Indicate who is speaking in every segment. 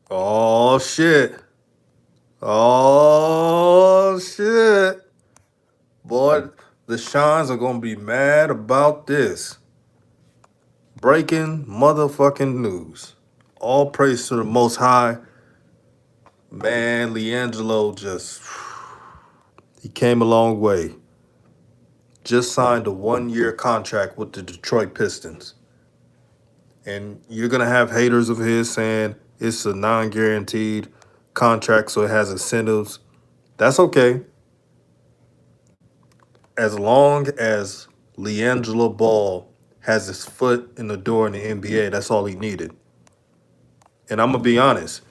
Speaker 1: Oh shit. Oh shit. Boy, the Shines are gonna be mad about this. Breaking motherfucking news. All praise to the most high. Man, Liangelo just he came a long way. Just signed a 1 year contract with the Detroit Pistons. And you're gonna have haters of his saying it's a non-guaranteed contract, so it has incentives. That's okay. As long as Liangelo Ball has his foot in the door in the NBA, that's all he needed. And I'm gonna be honest,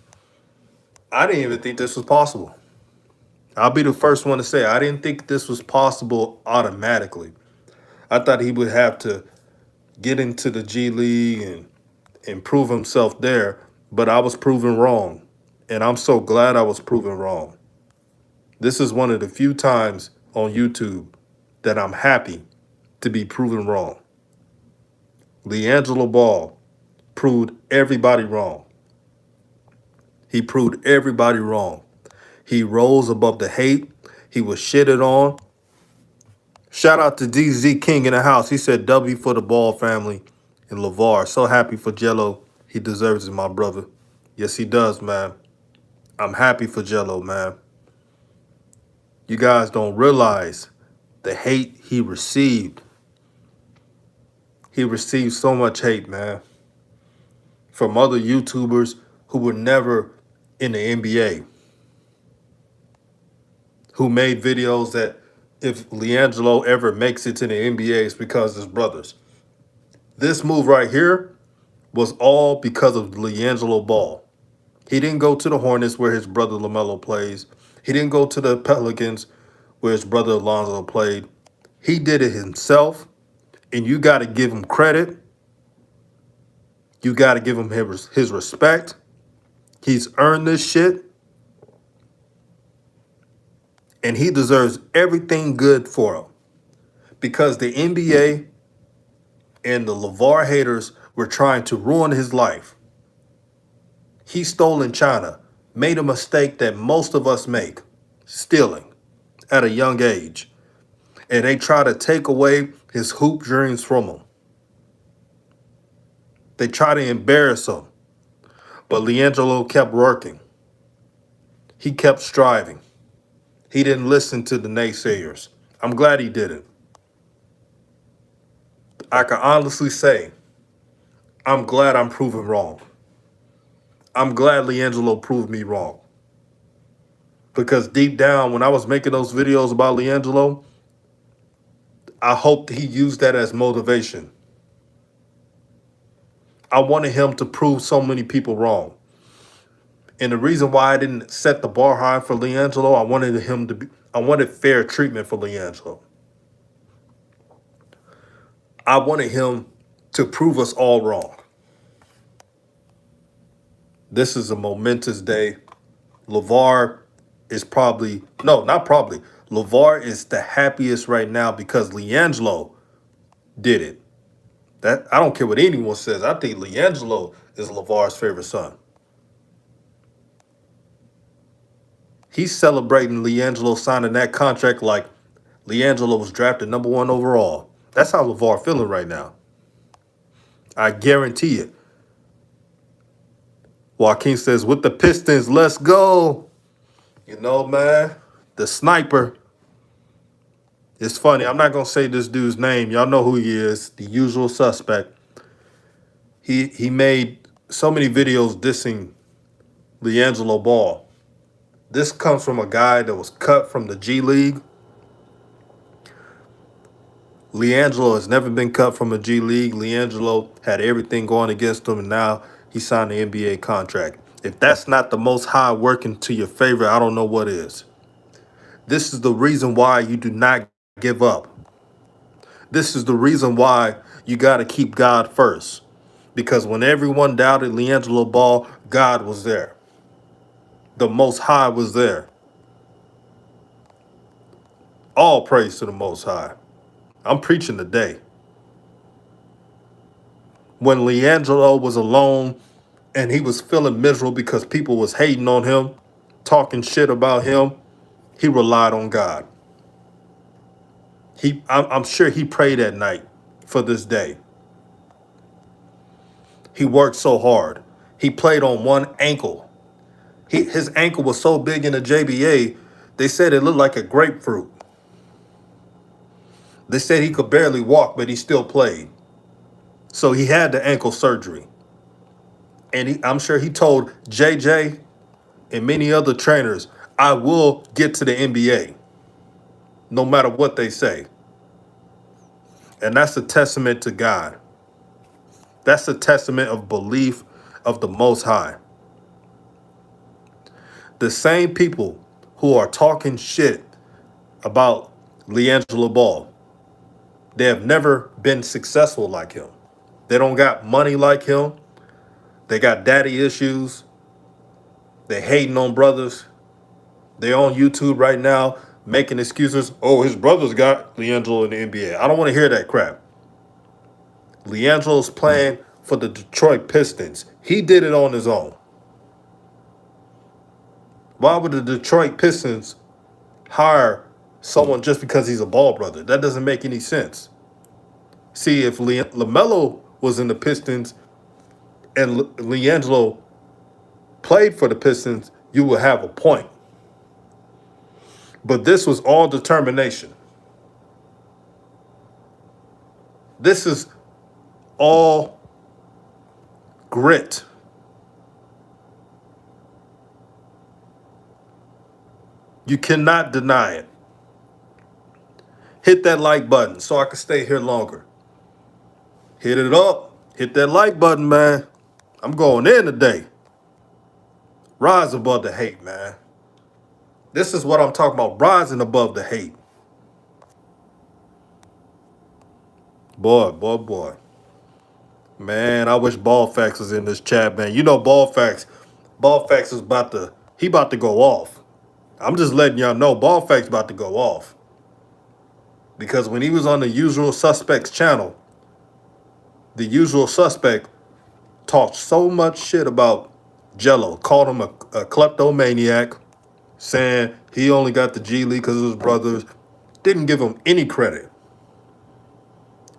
Speaker 1: I didn't even think this was possible. I'll be the first one to say I didn't think this was possible automatically. I thought he would have to get into the G League and prove himself there, but I was proven wrong. And I'm so glad I was proven wrong. This is one of the few times on YouTube that I'm happy to be proven wrong. Liangelo Ball proved everybody wrong. He proved everybody wrong. He rose above the hate. He was shitted on. Shout out to DZ King in the house. He said W for the Ball family and LeVar. So happy for Jello. He deserves it, my brother. Yes, he does, man. I'm happy for Jello, man. You guys don't realize the hate he received. He received so much hate, man, from other YouTubers who were never in the NBA, who made videos that if Liangelo ever makes it to the NBA, it's because his brothers. This move right here was all because of Liangelo Ball. He didn't go to the Hornets where his brother LaMelo plays. He didn't go to the Pelicans where his brother Alonzo played. He did it himself, and you got to give him credit. You got to give him his respect. He's earned this shit, and he deserves everything good for him because the NBA and the LeVar haters were trying to ruin his life. He stole in China, made a mistake that most of us make, stealing at a young age. And they try to take away his hoop dreams from him. They try to embarrass him. But Liangelo kept working. He kept striving. He didn't listen to the naysayers. I'm glad he didn't. I can honestly say, I'm glad I'm proven wrong. I'm glad Liangelo proved me wrong. Because deep down, when I was making those videos about Liangelo, I hoped he used that as motivation. I wanted him to prove so many people wrong. And the reason why I didn't set the bar high for Liangelo, I wanted fair treatment for Liangelo. I wanted him to prove us all wrong. This is a momentous day. LeVar is probably, no, not probably. LeVar is the happiest right now because Liangelo did it. That I don't care what anyone says. I think Liangelo is LeVar's favorite son. He's celebrating Liangelo signing that contract like Liangelo was drafted #1 overall. That's how LeVar feeling right now. I guarantee it. Joaquin says, with the Pistons, let's go. You know, man, the sniper. It's funny. I'm not going to say this dude's name. Y'all know who he is. The usual suspect. He made so many videos dissing Liangelo Ball. This comes from a guy that was cut from the G League. Liangelo has never been cut from a G League. Liangelo had everything going against him, and now he signed an NBA contract. If that's not the most high working to your favor, I don't know what is. This is the reason why you do not give up. This is the reason why you got to keep God first. Because when everyone doubted Liangelo Ball, God was there. The Most High was there. All praise to the Most High. I'm preaching today. When Liangelo was alone and he was feeling miserable because people was hating on him, talking shit about him, he relied on God. I'm sure he prayed at night for this day. He worked so hard. He played on one ankle. His ankle was so big in the JBA, they said it looked like a grapefruit. They said he could barely walk, but he still played. So he had the ankle surgery. And I'm sure he told JJ and many other trainers, I will get to the NBA, no matter what they say. And that's a testament to God. That's a testament of belief of the Most High. The same people who are talking shit about Liangelo Ball, they have never been successful like him. They don't got money like him. They got daddy issues. They hating on brothers. They're on YouTube right now making excuses. Oh, his brothers got Liangelo in the NBA. I don't want to hear that crap. Liangelo's playing for the Detroit Pistons. He did it on his own. Why would the Detroit Pistons hire someone just because he's a Ball brother? That doesn't make any sense. See, if LaMelo was in the Pistons and Liangelo played for the Pistons, you would have a point. But this was all determination. This is all grit. You cannot deny it. Hit that like button so I can stay here longer. Hit it up. Hit that like button, man. I'm going in today. Rise above the hate, man. This is what I'm talking about. Rising above the hate. Boy. Man, I wish Ball Facts was in this chat, man. You know Ball Facts is about to go off. I'm just letting y'all know Ball Facts about to go off. Because when he was on the Usual Suspects channel, the Usual Suspect talked so much shit about Jello, called him a kleptomaniac, saying he only got the G League because of his brothers, didn't give him any credit.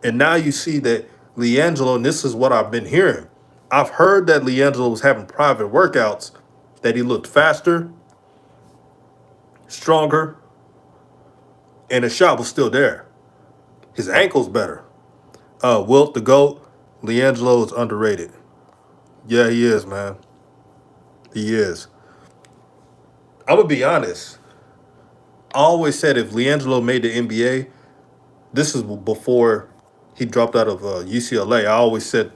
Speaker 1: And now you see that Liangelo, and this is what I've been hearing. I've heard that Liangelo was having private workouts, that he looked faster, stronger, and his shot was still there. His ankle's better. Wilt the GOAT, Liangelo is underrated. Yeah, he is, man. He is. I'm going to be honest. I always said if Liangelo made the NBA, this is before he dropped out of UCLA. I always said,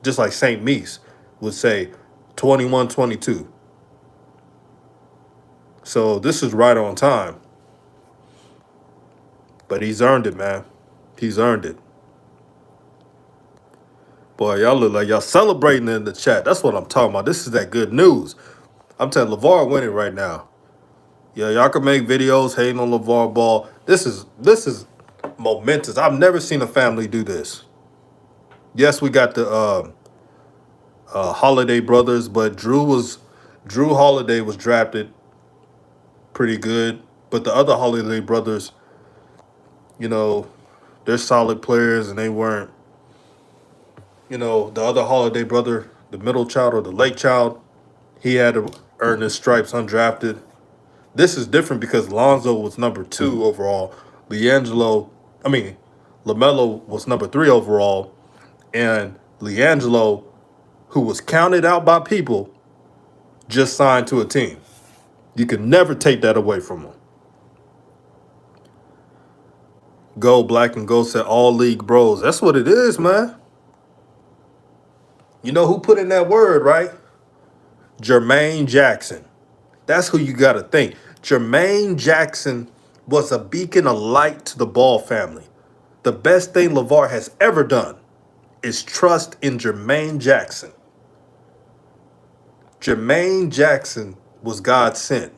Speaker 1: just like St. Meese would say, 21-22. So this is right on time. But he's earned it, man. He's earned it. Boy, y'all look like y'all celebrating in the chat. That's what I'm talking about. This is that good news. I'm telling LeVar winning right now. Yeah, y'all can make videos hating on LeVar Ball. This is momentous. I've never seen a family do this. Yes, we got the Holiday brothers, but Drew Holiday was drafted pretty good. But the other Holiday brothers, you know, they're solid players, and they weren't. You know, the other Holiday brother, the middle child or the late child, he had to earn his stripes undrafted. This is different because Lonzo was number 2 overall. LaMelo was number 3 overall. And Liangelo, who was counted out by people, just signed to a team. You can never take that away from him. Go Black and Go said all league bros. That's what it is, man. You know who put in that word, right? Jermaine Jackson. That's who you got to think. Jermaine Jackson was a beacon of light to the Ball family. The best thing LeVar has ever done is trust in Jermaine Jackson. Jermaine Jackson was God sent.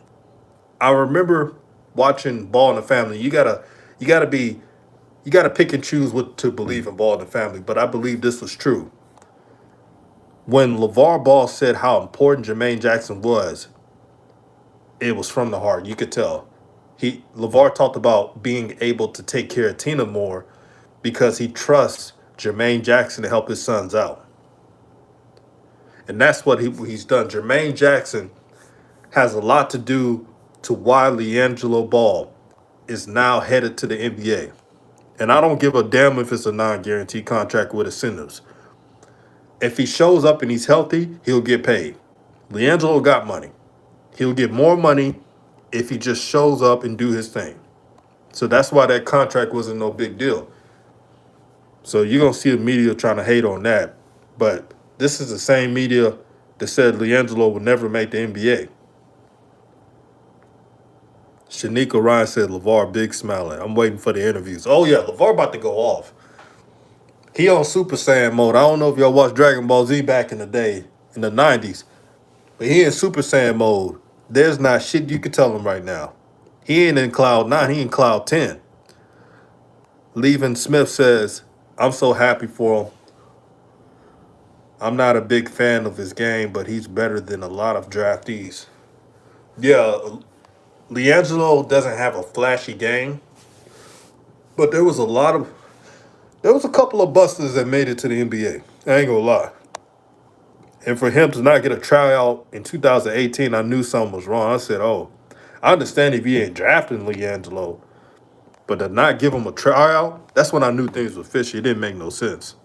Speaker 1: I remember watching Ball in the Family. You gotta pick and choose what to believe in Ball in the Family, but I believe this was true. When LeVar Ball said how important Jermaine Jackson was, it was from the heart. You could tell. LeVar talked about being able to take care of Tina more because he trusts Jermaine Jackson to help his sons out. And that's what he's done. Jermaine Jackson has a lot to do to why Liangelo Ball is now headed to the NBA. And I don't give a damn if it's a non-guaranteed contract with incentives. If he shows up and he's healthy, he'll get paid. Liangelo got money. He'll get more money if he just shows up and do his thing. So that's why that contract wasn't no big deal. So you're going to see the media trying to hate on that. But this is the same media that said Liangelo would never make the NBA. Shanika Ryan said LeVar big smiling. I'm waiting for the interviews. Oh, yeah, LeVar about to go off. He on Super Saiyan mode. I don't know if y'all watched Dragon Ball Z back in the day, in the 90s. But he in Super Saiyan mode. There's not shit you can tell him right now. He ain't in Cloud 9. He in Cloud 10. Levin Smith says, I'm so happy for him. I'm not a big fan of his game, but he's better than a lot of draftees. Yeah, Liangelo doesn't have a flashy game, but there was a couple of busters that made it to the NBA. I ain't gonna lie. And for him to not get a tryout in 2018, I knew something was wrong. I said, oh, I understand if he ain't drafting Liangelo, but to not give him a tryout, that's when I knew things were fishy. It didn't make no sense.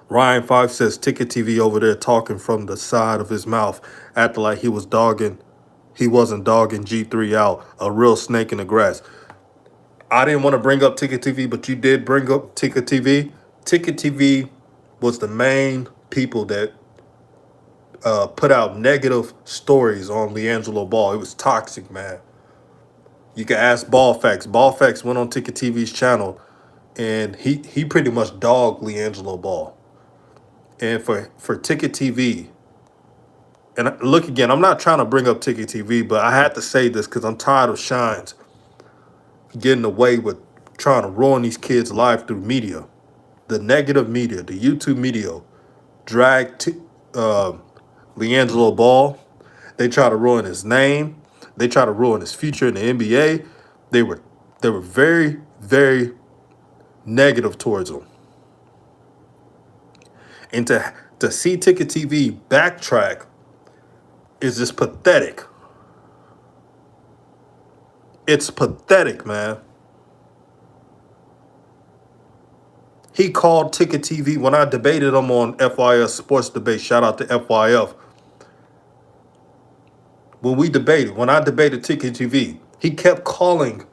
Speaker 1: Ryan Five says Ticket TV over there talking from the side of his mouth, acting like he wasn't dogging G3 out, a real snake in the grass. I didn't want to bring up Ticket TV, but you did bring up Ticket TV. Ticket TV was the main people that put out negative stories on Liangelo Ball. It was toxic, man. You can ask Ballfax. Ballfax went on Ticket TV's channel, and he pretty much dogged Liangelo Ball. And for Ticket TV, and look again, I'm not trying to bring up Ticket TV, but I had to say this because I'm tired of Shines getting away with trying to ruin these kids' life through media. The negative media, the YouTube media, dragged Liangelo Ball. They try to ruin his name. They try to ruin his future in the NBA. They were very, very negative towards him. And to see Ticket TV backtrack is just pathetic. It's pathetic, man. He called Ticket TV when I debated him on FYF Sports Debate. Shout out to FYF. When I debated Ticket TV, he kept calling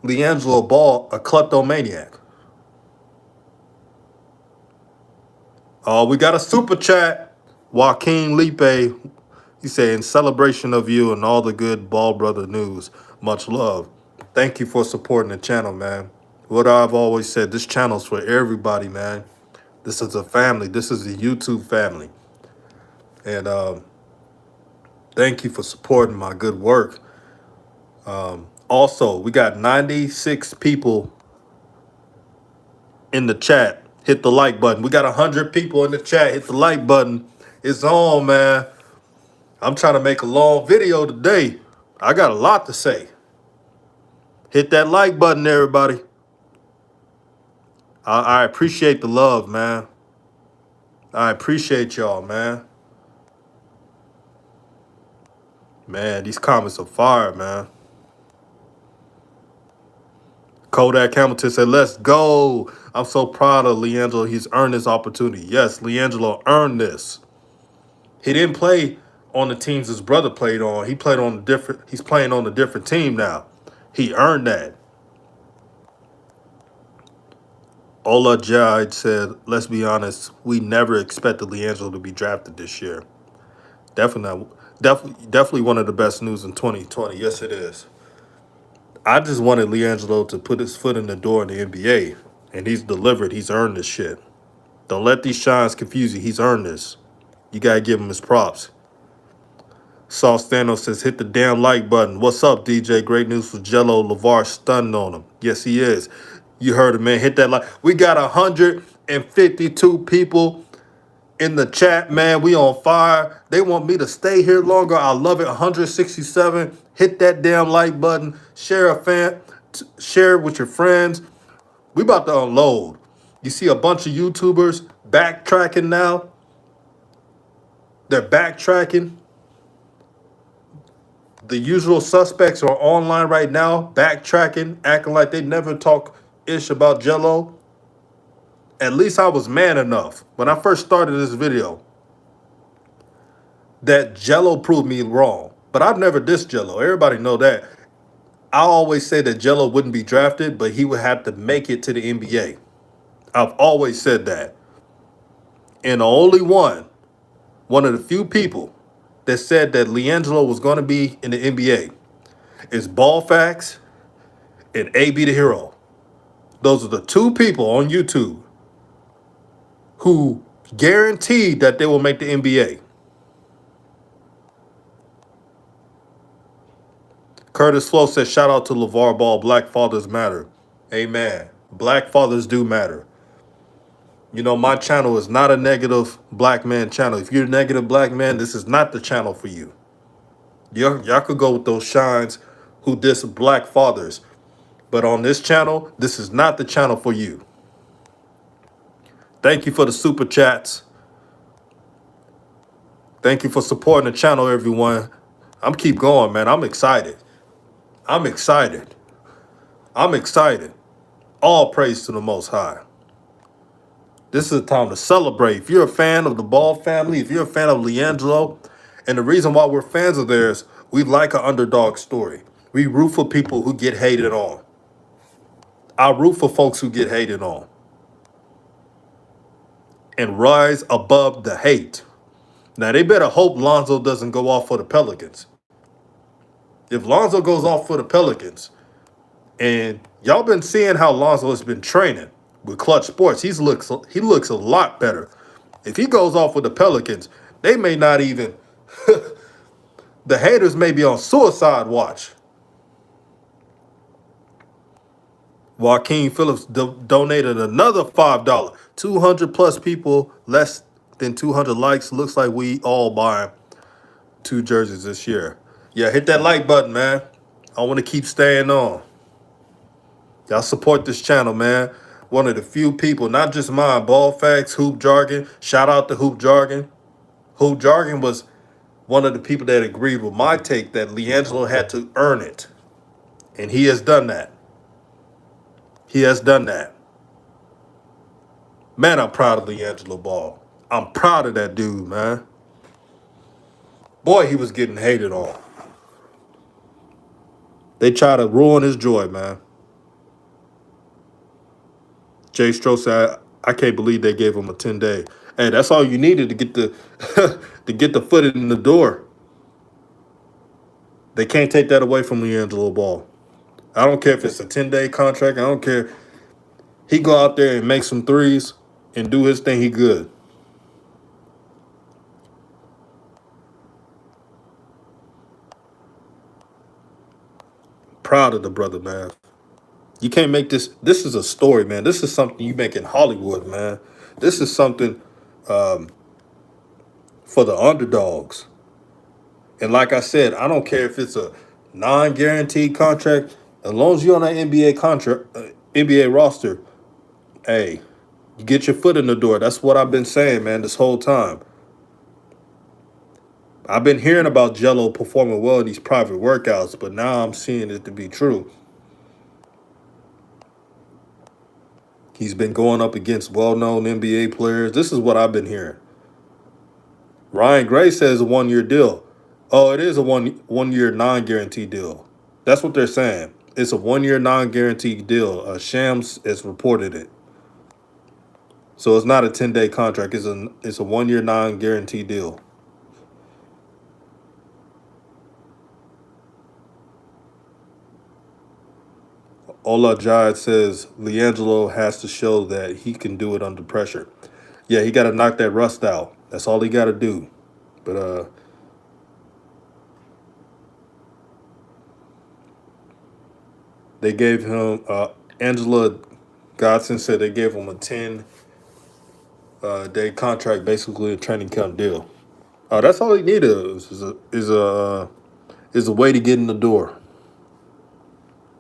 Speaker 1: Liangelo Ball a kleptomaniac. Oh, we got a super chat. Joaquin Lipe, he said, in celebration of you and all the good Ball Brother news, much love. Thank you for supporting the channel, man. What I've always said, this channel's for everybody, man. This is a family. This is a YouTube family. And thank you for supporting my good work. Also, we got 96 people in the chat. Hit the like button. We got 100 people in the chat. Hit the like button. It's on, man. I'm trying to make a long video today. I got a lot to say. Hit that like button, everybody. I appreciate the love, man. I appreciate y'all, man. Man, these comments are fire, man. Kodak Hamilton said, let's go. I'm so proud of Liangelo. He's earned this opportunity. Yes, Liangelo earned this. He didn't play on the teams his brother played on. He's playing on a different team now. He earned that. Ola Jide said, let's be honest, we never expected Liangelo to be drafted this year. Definitely one of the best news in 2020. Yes, it is. I just wanted Liangelo to put his foot in the door in the NBA, and he's delivered. He's earned this shit. Don't let these shines confuse you. He's earned this. You got to give him his props. Sauce Thanos says, hit the damn like button. What's up, DJ? Great news for Jello. LeVar stunned on him. Yes, he is. You heard it, man. Hit that like. We got 152 people in the chat, man. We on fire. They want me to stay here longer. I love it. 167. Hit that damn like button. Share it with your friends. We about to unload. You see a bunch of YouTubers backtracking now. They're backtracking. The usual suspects are online right now, backtracking, acting like they never talk ish about Jello. At least I was man enough when I first started this video that Jello proved me wrong. But I've never dissed Jello. Everybody know that. I always say that Jello wouldn't be drafted, but he would have to make it to the NBA. I've always said that. And the only one of the few people that said that Liangelo was going to be in the NBA is Ballfax and AB the Hero. Those are the two people on YouTube who guaranteed that they will make the NBA. Curtis Flo says, shout out to LeVar Ball. Black fathers matter. Amen. Black fathers do matter. You know, my channel is not a negative black man channel. If you're a negative black man, this is not the channel for you. Y'all could go with those shines who diss black fathers. But on this channel, this is not the channel for you. Thank you for the super chats. Thank you for supporting the channel, everyone. I'm keep going, man. I'm excited. I'm excited. I'm excited. All praise to the Most High. This is a time to celebrate. If you're a fan of the Ball family, if you're a fan of Liangelo, and the reason why we're fans of theirs, we like an underdog story. We root for people who get hated on. I root for folks who get hated on and rise above the hate. Now, they better hope Lonzo doesn't go off for the Pelicans. If Lonzo goes off for the Pelicans, and y'all been seeing how Lonzo has been training with Clutch Sports, he looks a lot better. If he goes off with the Pelicans, they may not even the haters may be on suicide watch. Joaquin Phillips donated another $5. 200 plus people, less than 200 likes. Looks like we all buying 2 jerseys this year. Yeah, hit that like button, man. I want to keep staying on. Y'all support this channel, man. One of the few people, not just mine, Ball Facts, Hoop Jargon. Shout out to Hoop Jargon. Hoop Jargon was one of the people that agreed with my take that Liangelo had to earn it. And he has done that. He has done that. Man, I'm proud of Liangelo Ball. I'm proud of that dude, man. Boy, he was getting hated on. They try to ruin his joy, man. Jay Stroh said, I can't believe they gave him a 10-day. Hey, that's all you needed to get the to get the foot in the door. They can't take that away from Liangelo Ball. I don't care if it's a 10-day contract. I don't care. He go out there and make some threes and do his thing. He good. Proud of the brother, man. You can't make this. This is a story, man. This is something you make in Hollywood, man. This is something for the underdogs. And like I said, I don't care if it's a non-guaranteed contract. As long as you're on an NBA contract, NBA roster, hey, you get your foot in the door. That's what I've been saying, man, this whole time. I've been hearing about Jello performing well in these private workouts, but now I'm seeing it to be true. He's been going up against well-known NBA players. This is what I've been hearing. Ryan Gray says a 1-year deal. Oh, it is a one-year non-guaranteed deal. That's what they're saying. It's a 1-year non-guaranteed deal. Shams has reported it. So it's not a 10-day contract. It's a 1-year non-guaranteed deal. Ola Jad says Liangelo has to show that he can do it under pressure. Yeah, he got to knock that rust out. That's all he got to do. But they gave him Angela Godson said they gave him a 10 They contract basically a training camp deal. That's all he needed is a way to get in the door.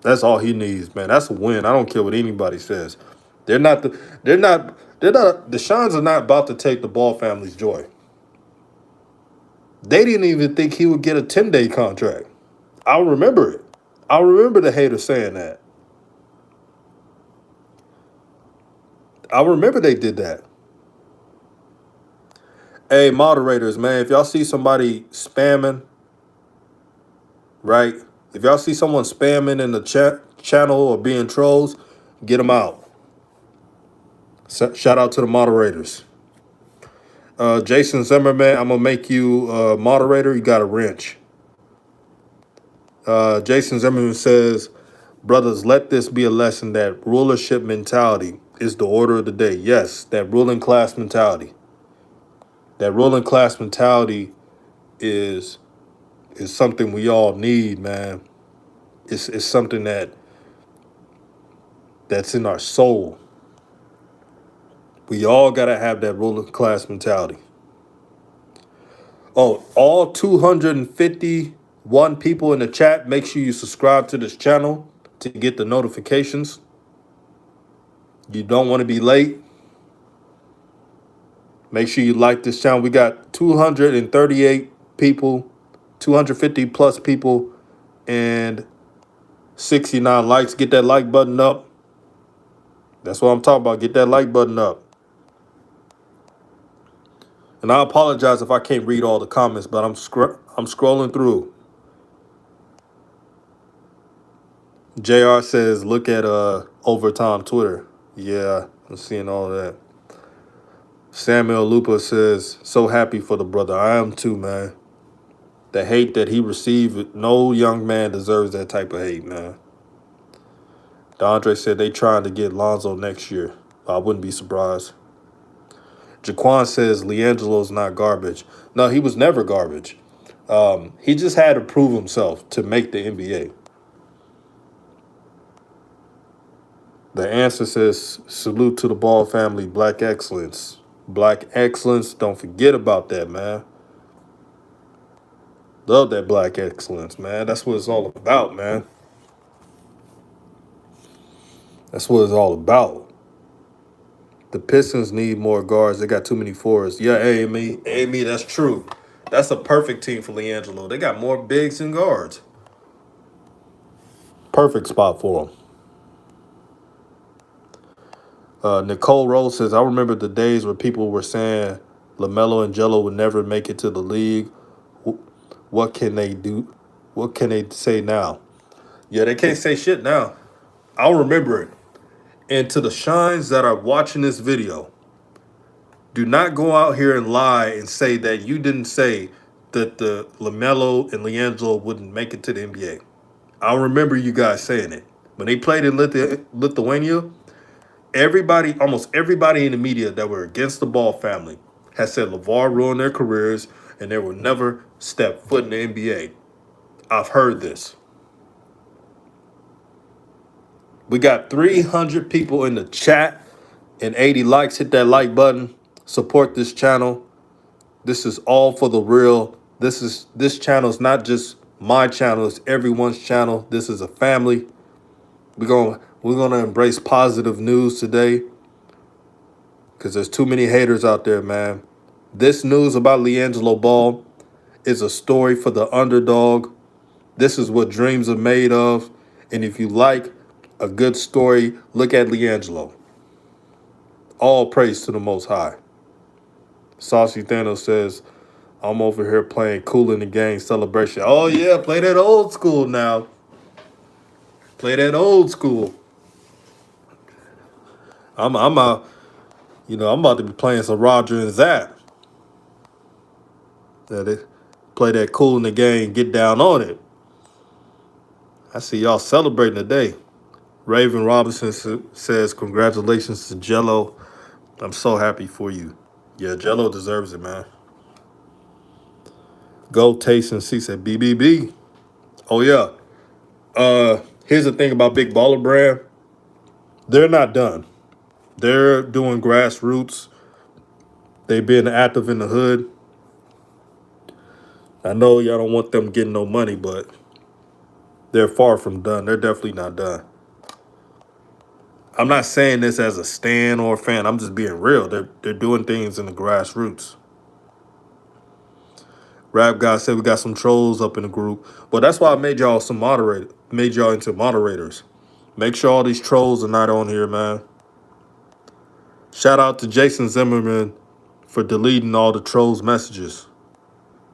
Speaker 1: That's all he needs, man. That's a win. I don't care what anybody says. They're not the they're not the Shines are not about to take the Ball family's joy. They didn't even think he would get a 10-day contract. I'll remember it. I'll remember the haters saying that. I remember they did that. Hey, moderators, man, if y'all see somebody spamming, right? If y'all see someone spamming in the channel or being trolls, get them out. Shout out to the moderators. Jason Zimmerman, I'm gonna make you moderator. You got a wrench. Jason Zimmerman says, "Brothers, let this be a lesson that rulership mentality is the order of the day." Yes, that ruling class mentality. That ruling class mentality is something we all need, man. It's something that's in our soul. We all gotta have that ruling class mentality. Oh, all 251 people in the chat, make sure you subscribe to this channel to get the notifications. You don't want to be late. Make sure you like this channel. We got 238 people, 250 plus people, and 69 likes. Get that like button up. That's what I'm talking about. Get that like button up. And I apologize if I can't read all the comments, but I'm scrolling through. JR says, look at Overtime Twitter. Yeah, I'm seeing all that. Samuel Lupa says, so happy for the brother. I am too, man. The hate that he received, no young man deserves that type of hate, man. DeAndre said they trying to get Lonzo next year. I wouldn't be surprised. Jaquan says Liangelo's not garbage. No, he was never garbage. He just had to prove himself to make the NBA. The answer says, salute to the Ball family, black excellence. Black excellence, don't forget about that, man. Love that black excellence, man. That's what it's all about, man. That's what it's all about. The Pistons need more guards. They got too many forwards. Yeah, Amy, that's true. That's a perfect team for Liangelo. They got more bigs than guards. Perfect spot for him. Nicole Rose says, I remember the days where people were saying LaMelo and Jello would never make it to the league. What can they do? What can they say now? Yeah, they can't say shit now. I'll remember it. And to the Shines that are watching this video, do not go out here and lie and say that you didn't say that the LaMelo and Liangelo wouldn't make it to the NBA. I'll remember you guys saying it. When they played in Lithuania, almost everybody in the media that were against the Ball family has said LeVar ruined their careers and they will never step foot in the NBA. I've heard this. We got 300 people in the chat and 80 likes. Hit that like button. Support this channel. This is all for the real. This channel is not just my channel, it's everyone's channel. This is a family. We're gonna embrace positive news today. Because there's too many haters out there, man. This news about Liangelo Ball is a story for the underdog. This is what dreams are made of. And if you like a good story, look at Liangelo. All praise to the Most High. Saucy Thanos says, I'm over here playing Cool in the Game Celebration. Oh, yeah, play that old school now. Play that old school. I'm about to be playing some Roger and Zap. They play that Cool in the Game, get down on it. I see y'all celebrating today. Raven Robinson says, congratulations to Jello. I'm so happy for you. Yeah, Jello deserves it, man. Go Taste and See said BBB. Oh, yeah. Here's the thing about Big Baller Brand. They're not done. They're doing grassroots. They being active in the hood. I know y'all don't want them getting no money, but they're far from done. They're definitely not done. I'm not saying this as a stan or a fan. I'm just being real. They're doing things in the grassroots. Rap guy said we got some trolls up in the group. Well, that's why I made y'all into moderators. Make sure all these trolls are not on here, man. Shout out to Jason Zimmerman for deleting all the trolls' messages.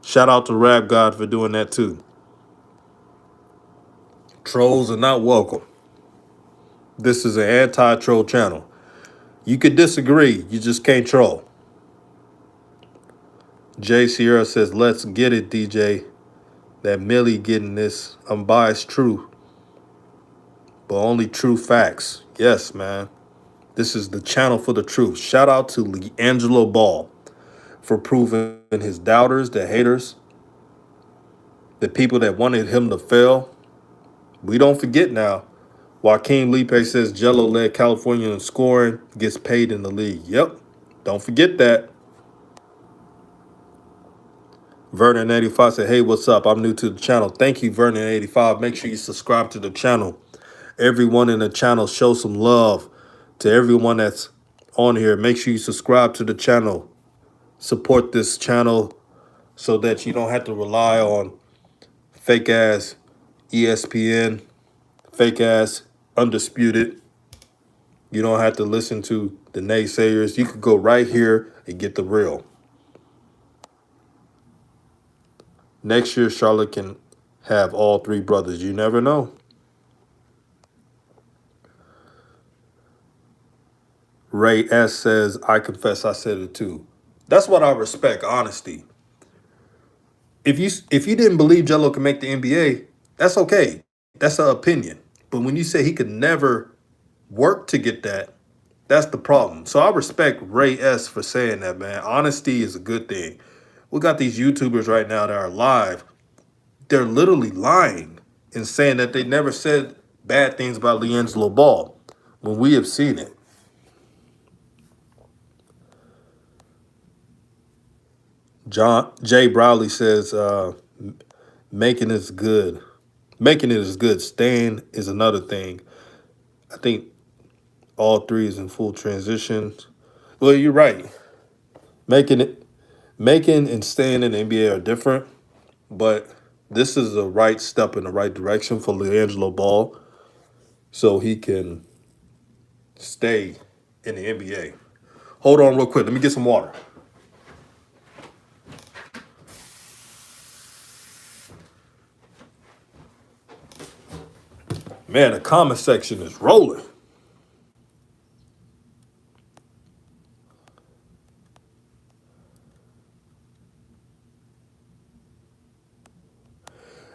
Speaker 1: Shout out to Rap God for doing that too. Trolls are not welcome. This is an anti-troll channel. You could disagree, you just can't troll. Jay Sierra says, let's get it, DJ. That Millie getting this unbiased truth, but only true facts. Yes, man. This is the channel for the truth. Shout out to Liangelo Ball for proving his doubters, the haters, the people that wanted him to fail. We don't forget now. Joaquin Lipe says Jello led California in scoring, gets paid in the league. Yep. Don't forget that. Vernon85 said, hey, what's up? I'm new to the channel. Thank you, Vernon85. Make sure you subscribe to the channel. Everyone in the channel, show some love to everyone that's on here. Make sure you subscribe to the channel. Support this channel so that you don't have to rely on fake ass ESPN, fake ass Undisputed. You don't have to listen to the naysayers. You could go right here and get the real. Next year, Charlotte can have all three brothers. You never know. Ray S says, I confess I said it too. That's what I respect, honesty. If you didn't believe Jello could make the NBA, that's okay. That's an opinion. But when you say he could never work to get that, that's the problem. So I respect Ray S for saying that, man. Honesty is a good thing. We got these YouTubers right now that are live. They're literally lying and saying that they never said bad things about Liangelo Ball when we have seen it. John Jay Browley says, making is good. Making it is good. Staying is another thing. I think all three is in full transition. Well, you're right. Making and staying in the NBA are different, but this is a right step in the right direction for Liangelo Ball so he can stay in the NBA. Hold on real quick. Let me get some water. Man, the comment section is rolling.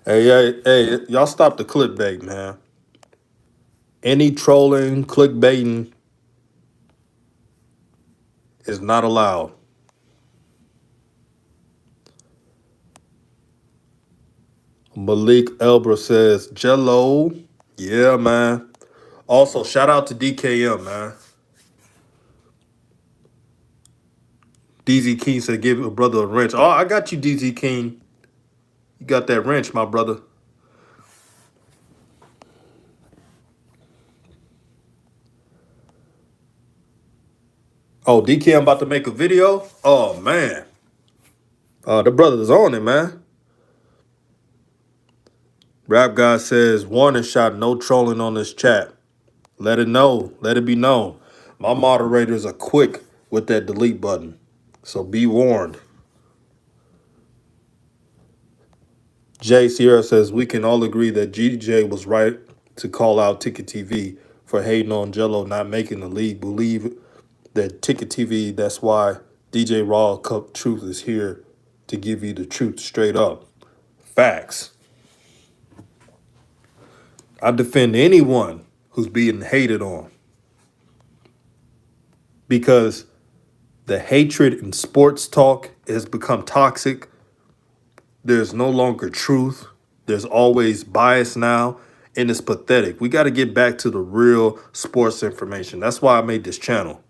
Speaker 1: Hey, y'all stop the clickbait, man. Any trolling, clickbaiting is not allowed. Malik Elbra says, Jello. Yeah, man. Also, shout out to DKM, man. DZ King said, give a brother a wrench. Oh, I got you, DZ King. You got that wrench, my brother. Oh, DKM about to make a video? Oh, man. The brother's on it, man. Rap guy says, warning shot, no trolling on this chat. Let it know. Let it be known. My moderators are quick with that delete button. So be warned. Jay Sierra says, we can all agree that GJ was right to call out Ticket TV for hating on Jello not making the league. Believe that Ticket TV, that's why DJ Raw Cup Truth is here to give you the truth straight up. Facts. I defend anyone who's being hated on because the hatred in sports talk has become toxic. There's no longer truth. There's always bias now, and it's pathetic. We got to get back to the real sports information. That's why I made this channel.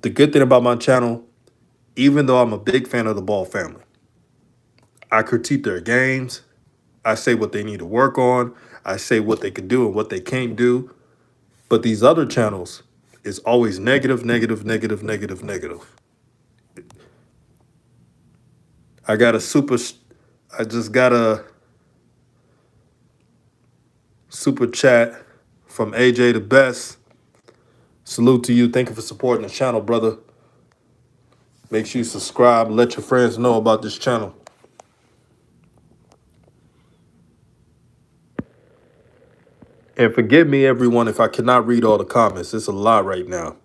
Speaker 1: The good thing about my channel, even though I'm a big fan of the Ball family, I critique their games. I say what they need to work on. I say what they can do and what they can't do. But these other channels is always negative, negative, negative, negative, negative. I got a super. I just got a super chat from AJ the Best. Salute to you. Thank you for supporting the channel, brother. Make sure you subscribe. Let your friends know about this channel. And forgive me, everyone, if I cannot read all the comments. It's a lot right now.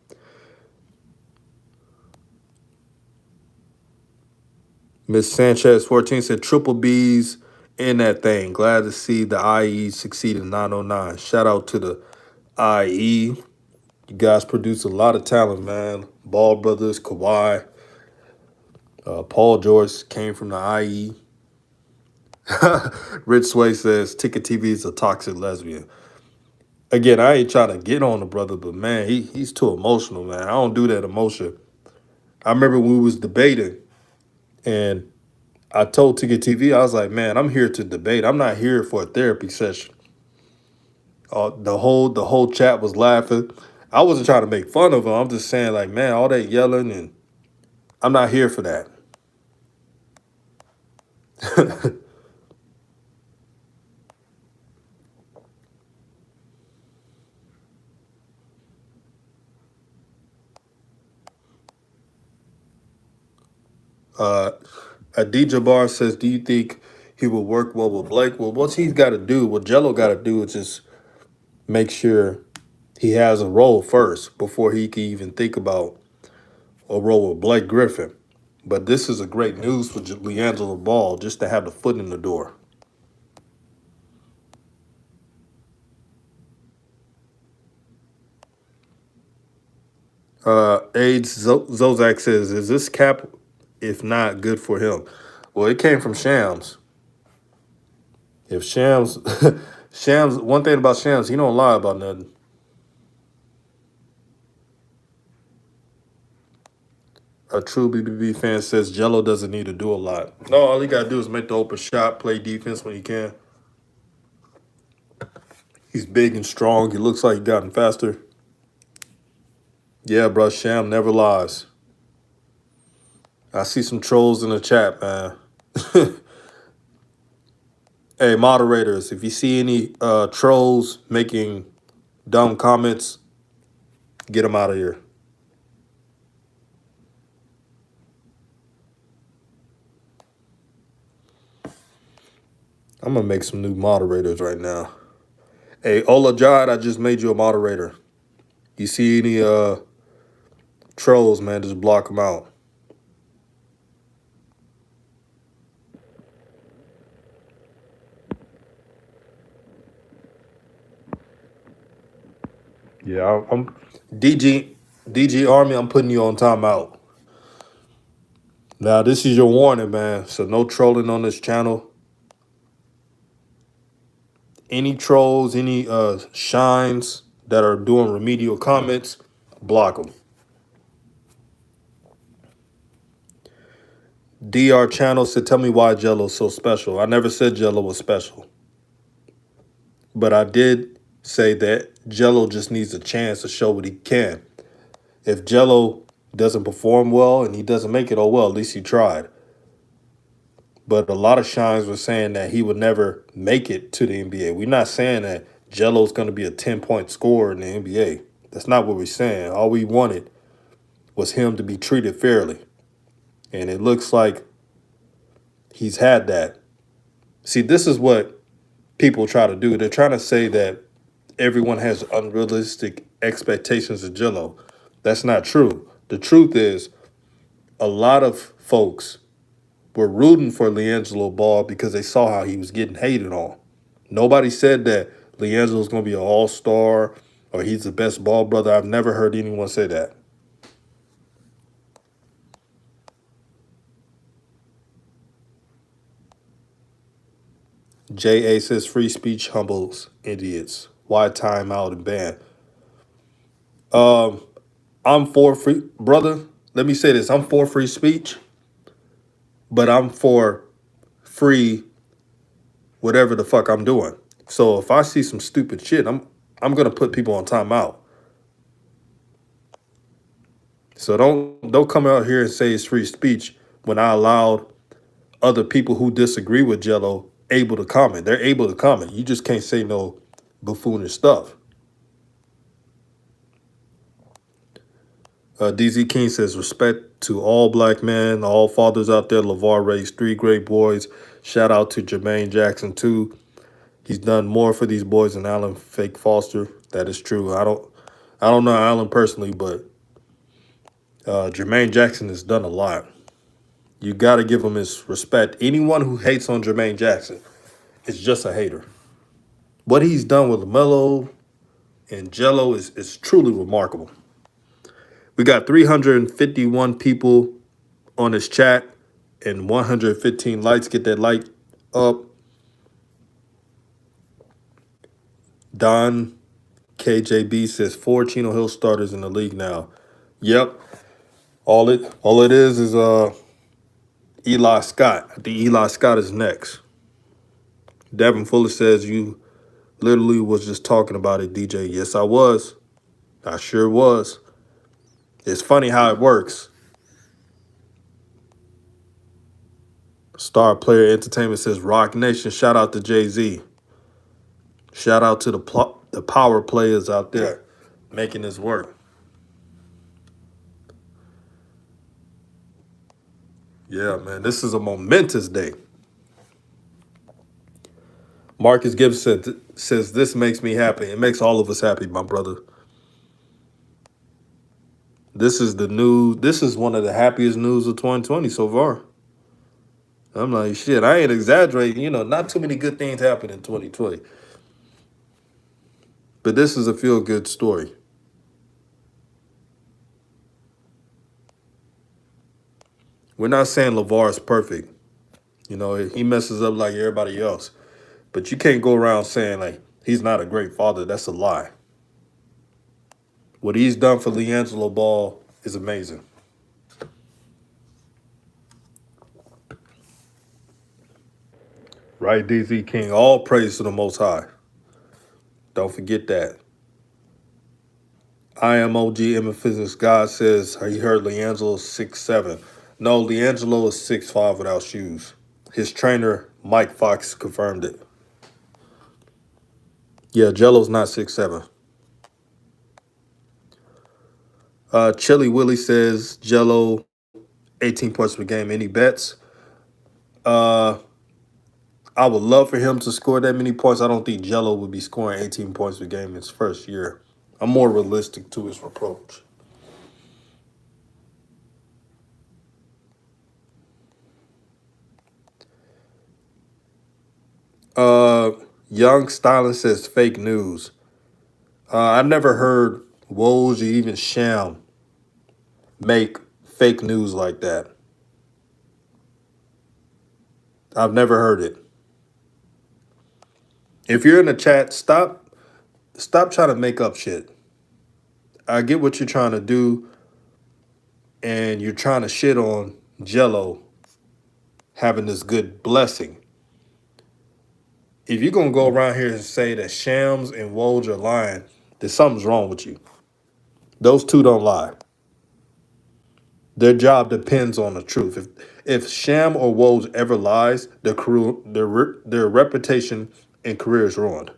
Speaker 1: Miss Sanchez 14 said triple B's in that thing. Glad to see the IE succeed in 909. Shout out to the IE. You guys produce a lot of talent, man. Ball Brothers, Kawhi, Paul George came from the IE. Rich Sway says Ticket TV is a toxic lesbian. Again, I ain't trying to get on the brother, but man, he's too emotional, man. I don't do that emotion. I remember when we was debating, and I told Ticket TV, I was like, man, I'm here to debate. I'm not here for a therapy session. The whole chat was laughing. I wasn't trying to make fun of him. I'm just saying, like, man, all that yelling, and I'm not here for that. uh, Adija Bar says, do you think he will work well with Blake? Well, what he's got to do, what Jello got to do is just make sure he has a role first before he can even think about a role with Blake Griffin. But this is a great news for Liangelo Ball just to have the foot in the door. AIDS Zozak says, is this cap, if not, good for him? Well, it came from Shams. If Shams, Shams, one thing about Shams, he don't lie about nothing. A true BBB fan says Jello doesn't need to do a lot. No, all he got to do is make the open shot, play defense when he can. He's big and strong. He looks like he gotten faster. Yeah, bro, Sham never lies. I see some trolls in the chat, man. Hey, moderators, if you see any trolls making dumb comments, get them out of here. I'm going to make some new moderators right now. Hey, Ola Jad, I just made you a moderator. You see any trolls, man, just block them out. Yeah, I'm DG Army, I'm putting you on timeout. Now, this is your warning, man. So no trolling on this channel. Any trolls, any shines that are doing remedial comments, block them. DR Channel said, tell me why Jello's so special. I never said Jello was special. But I did say that Jello just needs a chance to show what he can. If Jello doesn't perform well and he doesn't make it, oh well, at least he tried. But a lot of shines were saying that he would never make it to the NBA. We're not saying that Jello's going to be a 10-point scorer in the NBA. That's not what we're saying. All we wanted was him to be treated fairly. And it looks like he's had that. See, this is what people try to do. They're trying to say that everyone has unrealistic expectations of Jello. That's not true. The truth is, a lot of folks were rooting for Liangelo Ball because they saw how he was getting hated on. Nobody said that Liangelo's going to be an all-star or he's the best ball brother. I've never heard anyone say that. J.A. says free speech humbles idiots. Why time out and ban? I'm for free, brother. Let me say this: I'm for free speech, but I'm for free whatever the fuck I'm doing. So if I see some stupid shit, I'm gonna put people on timeout. So don't come out here and say it's free speech when I allowed other people who disagree with Jello able to comment. They're able to comment. You just can't say no buffoonish stuff. DZ King says, respect to all black men, all fathers out there. LeVar raised three great boys. Shout out to Jermaine Jackson, too. He's done more for these boys than Alan Fake Foster. That is true. I don't know Alan personally, but Jermaine Jackson has done a lot. You got to give him his respect. Anyone who hates on Jermaine Jackson is just a hater. What he's done with LaMelo and Jello is truly remarkable. We got 351 people on this chat and 115 likes. Get that like up. Don KJB says 4 Chino Hill starters in the league now. Yep. All it is Eli Scott. I think Eli Scott is next. Devin Fuller says you literally was just talking about it, DJ. Yes, I was. I sure was. It's funny how it works. Star Player Entertainment says Rock Nation. Shout out to Jay-Z. Shout out to the power players out there making this work. Yeah, man, this is a momentous day. Marcus Gibson says this makes me happy. It makes all of us happy, my brother. This is the news. This is one of the happiest news of 2020 so far. I'm like, shit, I ain't exaggerating. Not too many good things happen in 2020. But this is a feel-good story. We're not saying LeVar is perfect. He messes up like everybody else. But you can't go around saying, like, he's not a great father. That's a lie. What he's done for Liangelo Ball is amazing. Right, DZ King? All praise to the Most High. Don't forget that. I am OG Emma Physics. God says he heard Liangelo 6'7". No, Liangelo is 6'5" without shoes. His trainer, Mike Fox, confirmed it. Yeah, Jello's not 6'7". Chili Willie says Jello 18 points per game. Any bets? I would love for him to score that many points. I don't think Jello would be scoring 18 points per game in his first year. I'm more realistic to his approach. Young Styling says fake news. I've never heard Woj or even Sham make fake news like that. I've never heard it. If you're in the chat, stop trying to make up shit. I get what you're trying to do, and you're trying to shit on Jello having this good blessing. If you're gonna go around here and say that Shams and Woj are lying, then something's wrong with you. Those two don't lie. Their job depends on the truth. If Sham or Woj ever lies, their reputation and career is ruined.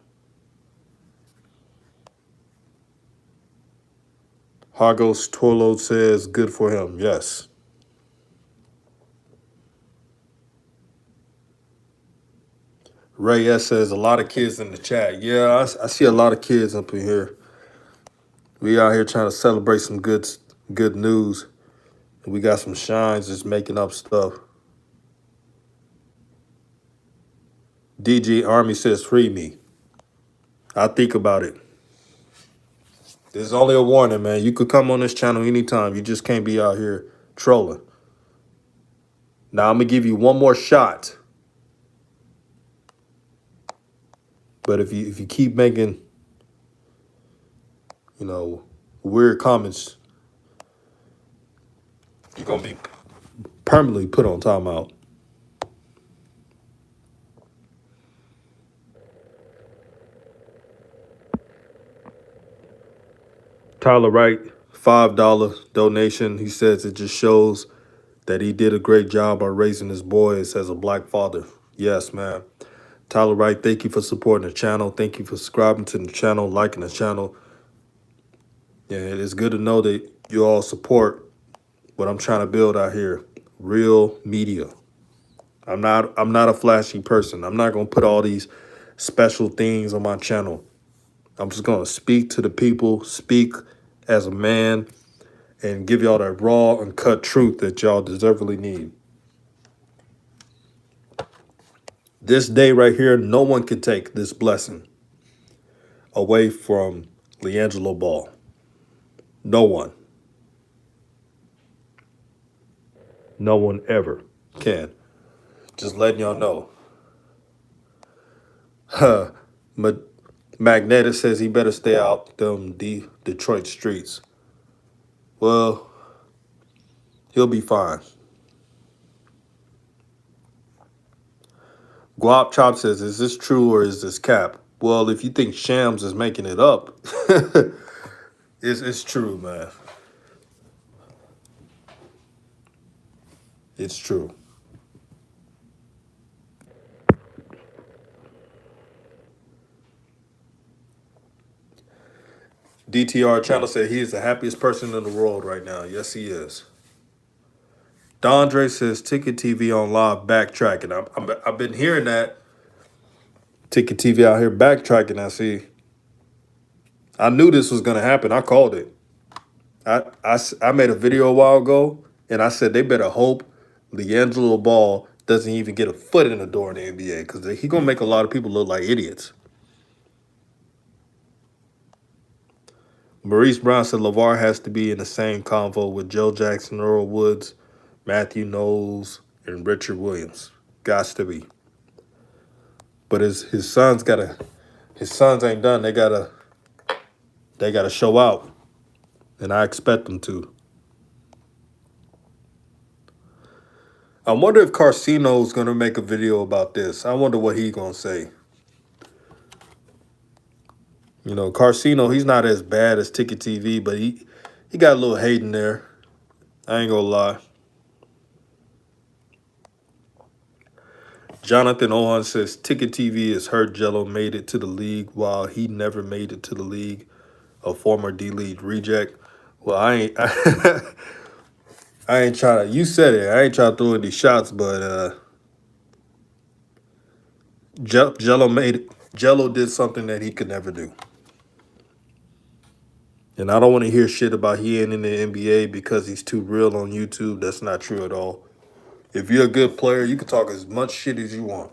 Speaker 1: Hagos Torlo says, good for him. Yes. Ray S says, a lot of kids in the chat. Yeah, I see a lot of kids up in here. We out here trying to celebrate some good news. We got some shines just making up stuff. DG Army says, free me. I think about it. There's only a warning, man. You could come on this channel anytime. You just can't be out here trolling. Now, I'm going to give you one more shot. But if you keep making, weird comments, You're gonna be permanently put on timeout. Tyler Wright, $5 donation. He says it just shows that he did a great job on raising his boys as a black father. Yes, man. Tyler Wright, thank you for supporting the channel. Thank you for subscribing to the channel, liking the channel. Yeah, it is good to know that you all support what I'm trying to build out here. Real media. I'm not a flashy person. I'm not gonna put all these special things on my channel. I'm just gonna speak to the people, speak as a man, and give y'all that raw, uncut truth that y'all deservedly need. This day right here, no one can take this blessing away from Liangelo Ball. No one. No one ever can. Just letting y'all know. Huh. Magnetic says he better stay out them Detroit streets. Well, he'll be fine. Guap Chop says, is this true or is this cap? Well, if you think Shams is making it up, it's true, man. It's true. DTR Channel said he is the happiest person in the world right now. Yes, he is. Dondre says Ticket TV on live backtracking. I've been hearing that. Ticket TV out here backtracking. I knew this was going to happen. I called it. I made a video a while ago, and I said they better hope Liangelo Ball doesn't even get a foot in the door in the NBA because he's going to make a lot of people look like idiots. Maurice Brown said LeVar has to be in the same convo with Joe Jackson, Earl Woods, Matthew Knowles, and Richard Williams. Gots to be. But his sons ain't done. They gotta show out. And I expect them to. I wonder if Carcino's gonna make a video about this. I wonder what he's gonna say. You know, Carcino, he's not as bad as Ticket TV, but he got a little hate in there. I ain't gonna lie. Jonathan Owen says Ticket TV is hurt Jello made it to the league while he never made it to the league. A former D-League reject. Well, I ain't I ain't trying to, you said it, I ain't trying to throw any shots, but Jello did something that he could never do. And I don't want to hear shit about he ain't in the NBA because he's too real on YouTube. That's not true at all. If you're a good player, you can talk as much shit as you want.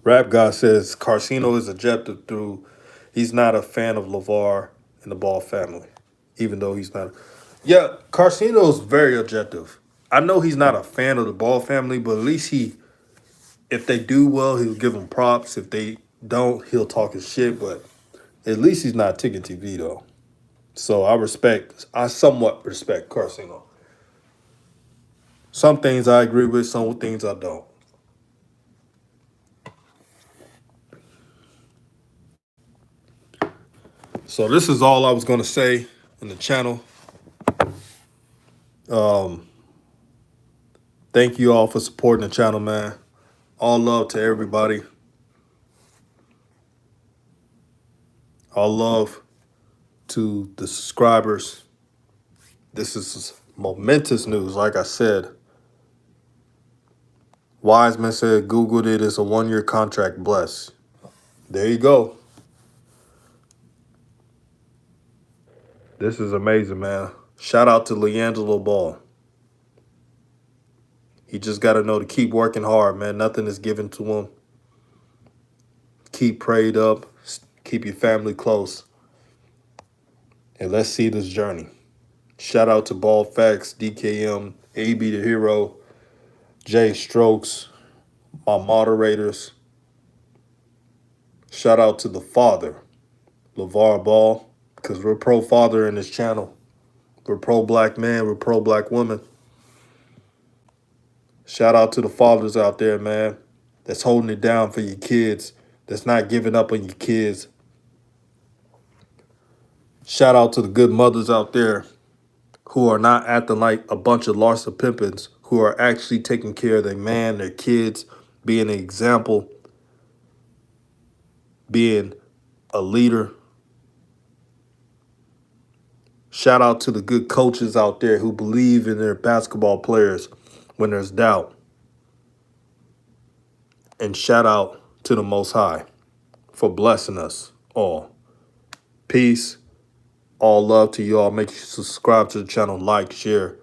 Speaker 1: Rap God says Carcino is objective through he's not a fan of LeVar and the Ball family, even though he's not. Yeah, Carcino's very objective. I know he's not a fan of the Ball family, but at least if they do well, he'll give them props. If they don't, he'll talk his shit, but at least he's not Ticket TV, though. So I somewhat respect Carcino. Some things I agree with, some things I don't. So this is all I was going to say in the channel. Thank you all for supporting the channel, man. All love to everybody. All love to the subscribers. This is momentous news, like I said. Wiseman said Googled it as a 1-year contract. Bless. There you go. This is amazing, man. Shout out to Liangelo Ball. He just got to know to keep working hard, man. Nothing is given to him. Keep prayed up. Keep your family close. And let's see this journey. Shout out to Ball Facts, DKM, AB the Hero, Jay Strokes, my moderators. Shout out to the father, LeVar Ball, because we're pro-father in this channel. We're pro-black men. We're pro-black women. Shout out to the fathers out there, man, that's holding it down for your kids, that's not giving up on your kids. Shout out to the good mothers out there who are not acting like a bunch of Larsa Pimpins, who are actually taking care of their man, their kids, being an example, being a leader. Shout out to the good coaches out there who believe in their basketball players when there's doubt. And shout out to the Most High for blessing us all. Peace. All love to you all. Make sure you subscribe to the channel, like, share.